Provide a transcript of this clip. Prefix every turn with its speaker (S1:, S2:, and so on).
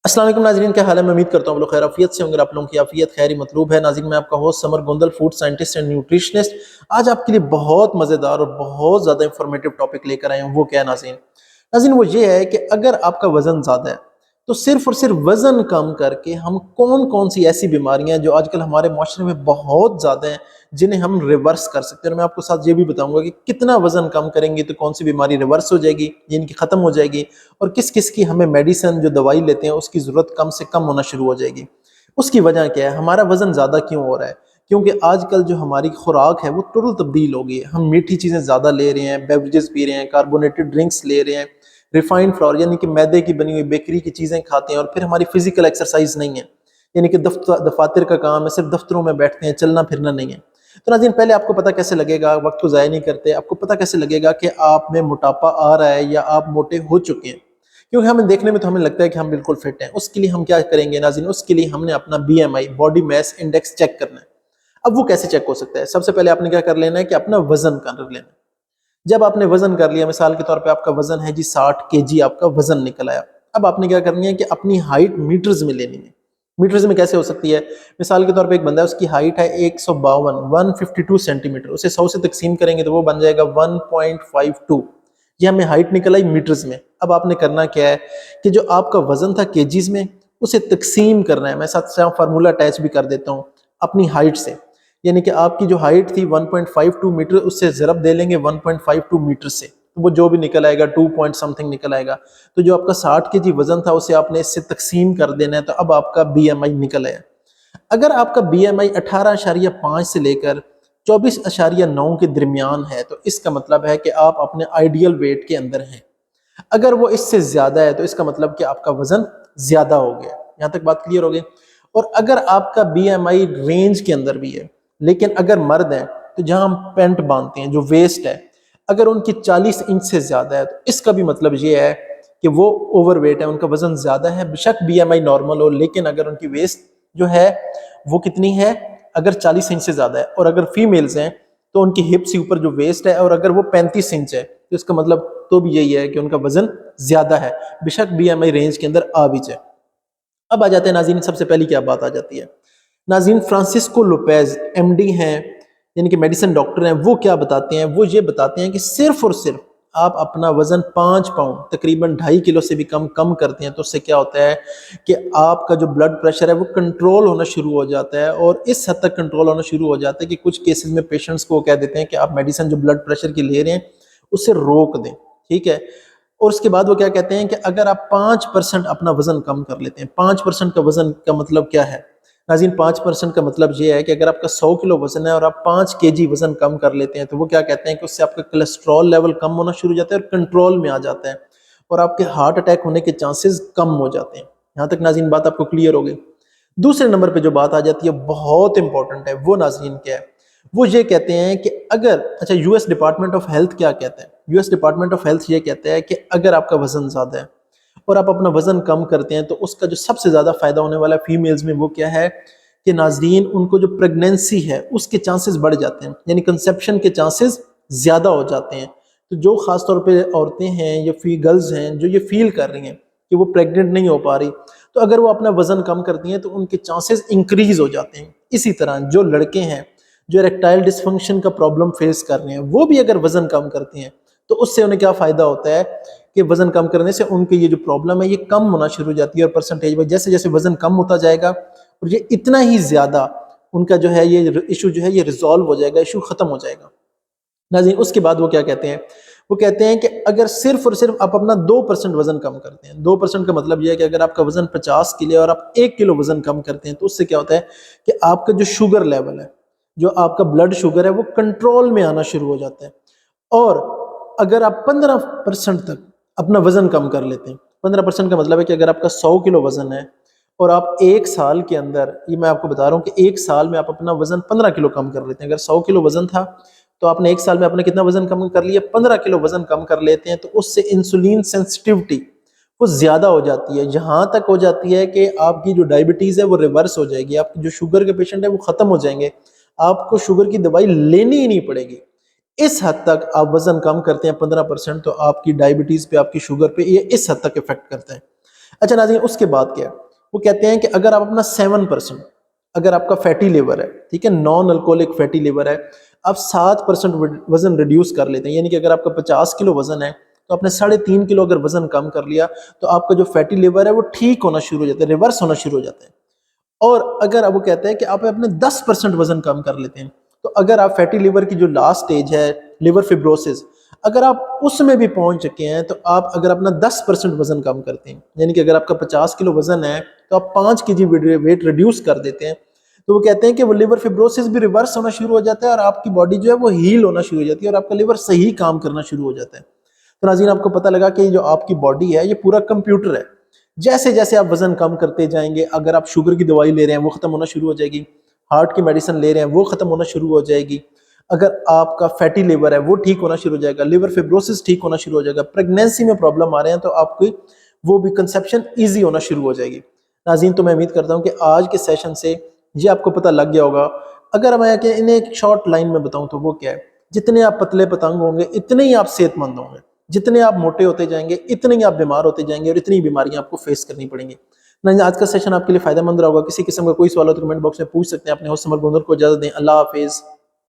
S1: अस्सलाम वालेकुम नाज़रीन, क्या हाल है। मैं उम्मीद करता हूँ आप लोग खैर आफियत से होंगे। आप लोगों की आफियत खैर ही मतलूब है। नाज़रीन, मैं आपका host summer Gondal, food scientist and nutritionist, आज आपके लिए बहुत मज़ेदार और बहुत ज़्यादा इंफॉर्मेटिव टॉपिक लेकर आए हूँ। वो क्या है नाज़रीन? नाज़रीन वो ये है कि अगर आपका वज़न ज़्यादा है तो सिर्फ और सिर्फ वज़न कम करके हम कौन कौन सी ऐसी बीमारियां हैं जो आजकल हमारे माशरे में बहुत ज़्यादा हैं, जिन्हें हम रिवर्स कर सकते हैं। और मैं आपको साथ ये भी बताऊंगा कि कितना वज़न कम करेंगे तो कौन सी बीमारी रिवर्स हो जाएगी, जिनकी ख़त्म हो जाएगी, और किस किस की हमें मेडिसिन जो दवाई लेते हैं उसकी ज़रूरत कम से कम होना शुरू हो जाएगी। उसकी वजह क्या है, हमारा वज़न ज़्यादा क्यों हो रहा है? क्योंकि आजकल जो हमारी खुराक है वो टोटल तब्दील हो गई है। हम मीठी चीज़ें ज़्यादा ले रहे हैं, बेवरेजेस पी रहे हैं, कार्बोनेटेड ड्रिंक्स ले रहे हैं, रिफाइंड फ्लावर यानी कि मैदे की बनी हुई बेकरी की चीज़ें खाते हैं, और फिर हमारी फिजिकल एक्सरसाइज नहीं है। यानी कि दफातर का काम है, सिर्फ दफ्तरों में बैठते हैं, चलना फिरना नहीं है। तो नाज़रीन, पहले आपको पता कैसे लगेगा, वक्त को ज़ाया नहीं करते, आपको पता कैसे लगेगा कि आप में मोटापा आ रहा है या आप मोटे हो चुके हैं? क्योंकि हमें देखने में तो हमें लगता है कि हम बिल्कुल फिट हैं। उसके लिए हम क्या करेंगे नाज़रीन? उसके लिए हमने अपना BMI, body mass index, check करना है। अब वो कैसे चेक हो सकता है? सबसे पहले आपने क्या कर लेना है कि अपना वजन कर लेना है। जब आपने वजन कर लिया, मिसाल के तौर पे आपका वजन है जी 60 kg, आपका वजन निकल आया। अब आपने क्या करनी है कि अपनी हाइट मीटर्स में लेनी है। मीटर्स में कैसे हो सकती है? मिसाल के तौर पे एक बंदा है, उसकी हाइट है 152 सेंटीमीटर, उसे 100 से तकसीम करेंगे तो वो बन जाएगा 1.52। ये हमें हाइट निकल आई मीटर्स में। अब आपने करना क्या है कि जो आपका वजन था केजीज में, उसे तकसीम करना है। मैं साथ साथ फार्मूला अटैच भी कर देता हूँ अपनी हाइट से। यानी कि आपकी जो हाइट थी 1.52 मीटर, उससे ज़रब दे लेंगे 1.52 मीटर से, तो वो जो भी निकल आएगा 2 पॉइंट समथिंग निकल आएगा। तो जो आपका 60 kg वजन था उसे आपने इससे तकसीम कर देना है, तो अब आपका BMI निकल आया। अगर आपका BMI 18.5 से लेकर 24.9 के दरमियान है तो इसका मतलब है कि आप अपने आइडियल वेट के अंदर हैं। अगर वो इससे ज्यादा है तो इसका मतलब कि आपका वजन ज्यादा हो गया। यहां तक बात क्लियर हो गई। और अगर आपका BMI रेंज के अंदर भी है, लेकिन अगर मर्द हैं तो जहां हम पैंट बांधते हैं, जो वेस्ट है, अगर उनकी 40 इंच से ज्यादा है तो इसका भी मतलब ये है कि वो ओवरवेट है, उनका वजन ज्यादा है। बेशक BMI नॉर्मल हो, लेकिन अगर उनकी वेस्ट जो है वो कितनी है, अगर 40 इंच से ज्यादा है, और अगर फीमेल्स हैं तो उनकी हिप से ऊपर जो वेस्ट है, और अगर वो 35 इंच है तो इसका मतलब तो भी यही है कि उनका वजन ज्यादा है, बेशक BMI रेंज के अंदर आ भी जाए। अब आ जाते हैं नाज़रीन, सबसे पहली क्या बात आ जाती है नाज़रीन, फ्रांसिस्को लोपेज MD हैं, यानी कि मेडिसिन डॉक्टर हैं। वो क्या बताते हैं? वो ये बताते हैं कि सिर्फ और सिर्फ आप अपना वजन 5 पाउंड, तकरीबन 2.5 किलो से भी कम कम करते हैं तो उससे क्या होता है कि आपका जो ब्लड प्रेशर है वो कंट्रोल होना शुरू हो जाता है। और इस हद तक कंट्रोल होना शुरू हो जाता है कि कुछ केसेस में पेशेंट्स को कह देते हैं कि आप मेडिसिन जो ब्लड प्रेशर की ले रहे हैं उसे रोक दें, ठीक है। और उसके बाद वो क्या कहते हैं कि अगर आप 5% अपना वजन कम कर लेते हैं, 5% का वजन का मतलब क्या है नाज़रीन? 5% का मतलब ये है कि अगर आपका 100 किलो वजन है और आप 5 kg वजन कम कर लेते हैं तो वो क्या कहते हैं कि उससे आपका कोलेस्ट्रॉल लेवल कम होना शुरू हो जाता है और कंट्रोल में आ जाता है, और आपके हार्ट अटैक होने के चांसेस कम हो जाते हैं। यहाँ तक नाज़रीन बात आपको क्लियर हो गई। दूसरे नंबर पे जो बात आ जाती है बहुत इंपॉर्टेंट है, वो नाज़रीन क्या है? वो ये कहते हैं कि अगर, अच्छा, US डिपार्टमेंट ऑफ हेल्थ क्या कहता है? US डिपार्टमेंट ऑफ हेल्थ ये कहता है कि अगर आपका वजन ज़्यादा है और आप अपना वजन कम करते हैं तो उसका जो सबसे ज़्यादा फायदा होने वाला है फीमेल्स में, वो क्या है कि नाज़रीन उनको जो प्रेगनेंसी है उसके चांसेस बढ़ जाते हैं, यानी कंसेप्शन के चांसेस ज़्यादा हो जाते हैं। तो जो ख़ास तौर पे औरतें हैं या गर्ल्स हैं जो ये फील कर रही हैं कि वो प्रेग्नेंट नहीं हो पा रही, तो अगर वो अपना वजन कम करती हैं तो उनके चांसेस इंक्रीज हो जाते हैं। इसी तरह जो लड़के हैं जो इरेक्टाइल डिसफंक्शन का प्रॉब्लम फेस कर रहे हैं, वो भी अगर वजन कम करते हैं तो उससे उन्हें क्या फायदा होता है कि वजन कम करने से उनके ये जो प्रॉब्लम है ये कम होना शुरू हो जाती है, और परसेंटेज में जैसे जैसे वजन कम होता जाएगा और ये इतना ही ज्यादा उनका जो है ये इशू जो है ये रिजॉल्व हो जाएगा, इशू खत्म हो जाएगा नाज़रीन। उसके बाद वो क्या कहते हैं? वो कहते हैं कि अगर सिर्फ और सिर्फ आप अपना 2% वजन कम करते हैं, 2% का मतलब यह है कि अगर आपका वजन 50 किलो और आप 1 किलो वजन कम करते हैं तो उससे क्या होता है कि आपका जो शुगर लेवल है, जो आपका ब्लड शुगर है, वो कंट्रोल में आना शुरू हो जाता है। और अगर आप 15% तक अपना वजन कम कर लेते हैं, 15% का मतलब है कि अगर आपका 100 किलो वजन है और आप 1 साल के अंदर, ये मैं आपको बता रहा हूँ कि 1 साल में आप अपना वजन 15 किलो कम कर लेते हैं। अगर 100 किलो वजन था तो आपने 1 साल में अपना कितना वजन कम कर लिया? 15 किलो वजन कम कर लेते हैं, तो उससे इंसुलिन सेंसिटिविटी वो ज्यादा हो जाती है, यहां तक हो जाती है कि आपकी जो डायबिटीज है वो रिवर्स हो जाएगी, आपकी जो शुगर के पेशेंट है वो खत्म हो जाएंगे, आपको शुगर की दवाई लेनी ही नहीं पड़ेगी। इस हद तक आप वजन कम करते हैं 15%, तो आपकी डायबिटीज पे, आपकी शुगर पे ये इस हद तक इफेक्ट करता है। اچھا ناظرین، اس کے بعد کیا ہے، وہ کہتے ہیں کہ اگر آپ اپنا 7%، اگر آپ کا فیٹی لیور ہے، ٹھیک ہے، نان الکوہولک فیٹی لیور ہے، آپ 7% وزن ریڈیوس کر لیتے ہیں، یعنی کہ اگر آپ کا 50 کلو وزن ہے تو آپ نے 3.5 کلو اگر وزن کم کر لیا تو آپ کا جو فیٹی لیور ہے وہ ٹھیک ہونا شروع ہو جاتا ہے، ریورس ہونا شروع ہو جاتا ہے۔ اور اگر اب وہ کہتے ہیں کہ آپ اپنے 10% وزن کم کر لیتے ہیں، تو اگر آپ فیٹی لیور کی جو لاسٹ سٹیج ہے لیور فیبروسس، اگر آپ اس میں بھی پہنچ چکے ہیں تو آپ اگر اپنا 10% وزن کم کرتے ہیں، یعنی کہ اگر آپ کا 50 کلو وزن ہے تو آپ 5 کے جی ویٹ ریڈیوس کر دیتے ہیں، تو وہ کہتے ہیں کہ وہ لیور فیبروسس بھی ریورس ہونا شروع ہو جاتا ہے اور آپ کی باڈی جو ہے وہ ہیل ہونا شروع ہو جاتی ہے اور آپ کا لیور صحیح کام کرنا شروع ہو جاتا ہے۔ تو ناظرین، آپ کو پتہ لگا کہ جو آپ کی باڈی ہے یہ پورا کمپیوٹر ہے، جیسے جیسے آپ وزن کم کرتے جائیں گے، اگر آپ شوگر کی دوائی لے رہے ہیں وہ ختم ہونا شروع ہو جائے گی، ہارٹ کی میڈیسن لے رہے ہیں وہ ختم ہونا شروع ہو جائے گی، اگر آپ کا فیٹی لیور ہے وہ ٹھیک ہونا شروع ہو جائے گا، لیور فیبروسس ٹھیک ہونا شروع ہو جائے گا، پریگنینسی میں پرابلم آ رہے ہیں تو آپ کی وہ بھی کنسیپشن ایزی ہونا شروع ہو جائے گی۔ ناظرین، تو میں امید کرتا ہوں کہ آج کے سیشن سے یہ آپ کو پتہ لگ گیا ہوگا۔ اگر میں انہیں ایک شارٹ لائن میں بتاؤں تو وہ کیا ہے، جتنے آپ پتلے پتنگ ہوں گے اتنے ہی آپ صحت مند ہوں گے، جتنے آپ موٹے ہوتے جائیں گے اتنے ہی آپ بیمار ہوتے جائیں گے اور اتنی بیماریاں آپ کو فیس کرنی پڑیں گی۔ آج کا سیشن آپ کے لیے فائدہ مند رہا ہوگا، کسی قسم کا کوئی سوال ہو تو کمنٹ باکس میں پوچھ سکتے ہیں۔ اپنے ہوسٹ سمر گوندل کو اجازت دیں، اللہ حافظ۔